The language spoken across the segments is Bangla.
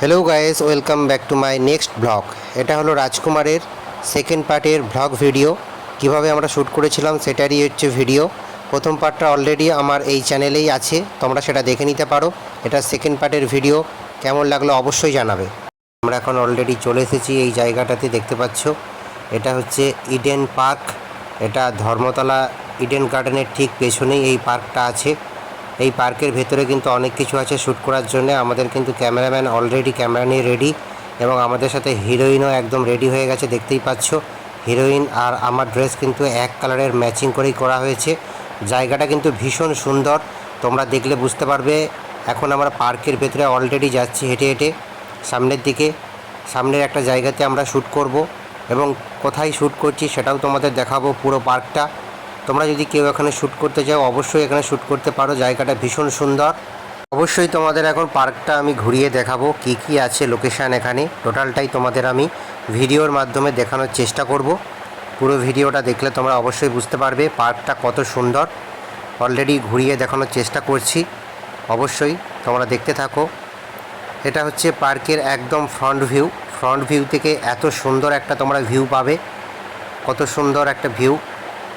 Hello guys, welcome back to my next blog. এটা হলো রাজকুমারের সেকেন্ড পার্টের ব্লগ ভিডিও। কিভাবে আমরা শ্যুট করেছিলাম সেটারই হচ্ছে ভিডিও। প্রথম পার্টটা অলরেডি আমার এই চ্যানেলেই আছে, তোমরা সেটা দেখে নিতে পারো। এটা সেকেন্ড পার্টের ভিডিও, কেমন লাগলো অবশ্যই জানাবে। আমরা এখন অলরেডি চলে এসেছি এই জায়গাটাতে, দেখতে পাচ্ছ এটা হচ্ছে ইডেন পার্ক। এটা ধর্মতলা ইডেন গার্ডেনের ঠিক পেছনেই এই পার্কটা আছে। এই পার্কের ভেতরে কিন্তু অনেক কিছু আছে শ্যুট করার জন্য। আমাদের কিন্তু ক্যামেরাম্যান অলরেডি ক্যামেরা নিয়ে রেডি, এবং আমাদের সাথে হিরোইনও একদম রেডি হয়ে গেছে, দেখতেই পাচ্ছ। হিরোইন আর আমার ড্রেস কিন্তু এক কালারের ম্যাচিং করেই করা হয়েছে। জায়গাটা কিন্তু ভীষণ সুন্দর, তোমরা দেখলে বুঝতে পারবে। এখন আমরা পার্কের ভেতরে অলরেডি যাচ্ছি হেঁটে হেঁটে সামনের দিকে। সামনের একটা জায়গাতে আমরা শ্যুট করব, এবং কোথায় শ্যুট করছি সেটাও তোমাদের দেখাবো পুরো পার্কটা। তোমরা যদি কেউ এখানে শ্যুট করতে চাও অবশ্যই এখানে শ্যুট করতে পারো, জায়গাটা ভীষণ সুন্দর। অবশ্যই তোমাদের এখন পার্কটা আমি ঘুরিয়ে দেখাবো, কি কি আছে লোকেশান এখানে টোটালটাই তোমাদের আমি ভিডিওর মাধ্যমে দেখানোর চেষ্টা করব। পুরো ভিডিওটা দেখলে তোমরা অবশ্যই বুঝতে পারবে পার্কটা কত সুন্দর। অলরেডি ঘুরিয়ে দেখানোর চেষ্টা করছি, অবশ্যই তোমরা দেখতে থাকো। এটা হচ্ছে পার্কের একদম ফ্রন্ট ভিউ। ফ্রন্ট ভিউ থেকে এত সুন্দর একটা তোমরা ভিউ পাবে, কত সুন্দর একটা ভিউ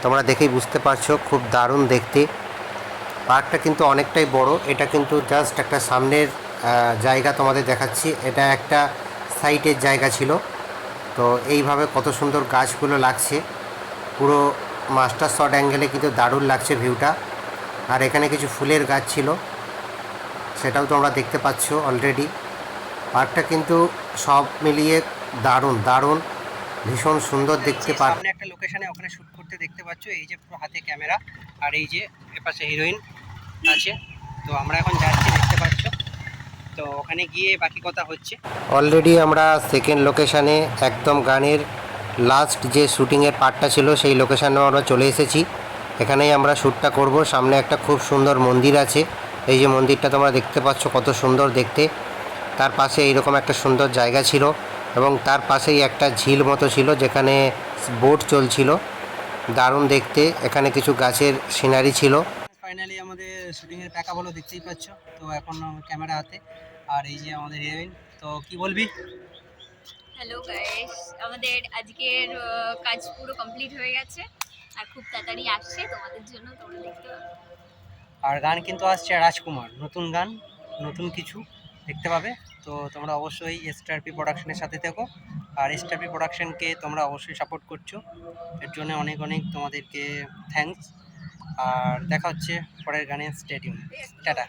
তোমরা দেখেই বুঝতে পারছো, খুব দারুণ দেখতে। পার্কটা কিন্তু অনেকটাই বড়। এটা কিন্তু জাস্ট একটা সামনের জায়গা তোমাদের দেখাচ্ছি, এটা একটা সাইটের জায়গা ছিল। তো এইভাবে কত সুন্দর গাছগুলো লাগছে, পুরো মাস্টার শট অ্যাঙ্গেলে কিন্তু দারুণ লাগছে ভিউটা। আর এখানে কিছু ফুলের গাছ ছিল, সেটাও তোমরা দেখতে পাচ্ছ অলরেডি। পার্কটা কিন্তু সব মিলিয়ে দারুণ দারুণ, ভীষণ সুন্দর দেখতে। সামনে একটা লোকেশনে ওখানে শ্যুট করতে দেখতে পাচ্ছ, এই যে পুরো হাতে ক্যামেরা, আর এই যে এপাশে হিরোইন আছে। তো আমরা এখন যাচ্ছি, দেখতে পাচ্ছ। তো ওখানে গিয়ে বাকি কথা হচ্ছে। অলরেডি আমরা সেকেন্ড লোকেশানে একদম গানের লাস্ট যে শ্যুটিংয়ের পার্টটা ছিল সেই লোকেশানে আমরা চলে এসেছি। এখানেই আমরা শ্যুটটা করব। সামনে একটা খুব সুন্দর মন্দির আছে, এই যে মন্দিরটা তোমরা দেখতে পাচ্ছ কত সুন্দর দেখতে। তার পাশে এইরকম একটা সুন্দর জায়গা ছিল, এবং তার পাশেই একটা ঝিল মতো ছিল যেখানে বোট চলছিল, দারুণ দেখতে। এখানে কিছু গাছের সিনারি ছিল। ফাইনালি আমাদের শুটিংয়ের প্যাকআপ হলো, দেখতেই পাচ্ছ। তো এখন ক্যামেরা হাতে, আর এই যে আমাদের হিরোইন। তো কি বলবি? হ্যালো গাইস, আমাদের আজকের কাজ পুরো কমপ্লিট হয়ে গেছে আর খুব তাড়াতাড়ি আসছে তোমাদের জন্য, তোমরা দেখতে পাবে। আর গান কিন্তু আসছে রাজকুমার, নতুন গান, নতুন কিছু দেখতে পাবে। তো তোমরা অবশ্যই এসটারপি প্রোডাকশনের সাথে থেকো, আর এসটারপি প্রোডাকশনকে তোমরা অবশ্যই সাপোর্ট করছো, এর জন্য অনেক অনেক তোমাদেরকে থ্যাঙ্কস। আর দেখা হচ্ছে পরের গানে। Stay tune, tata.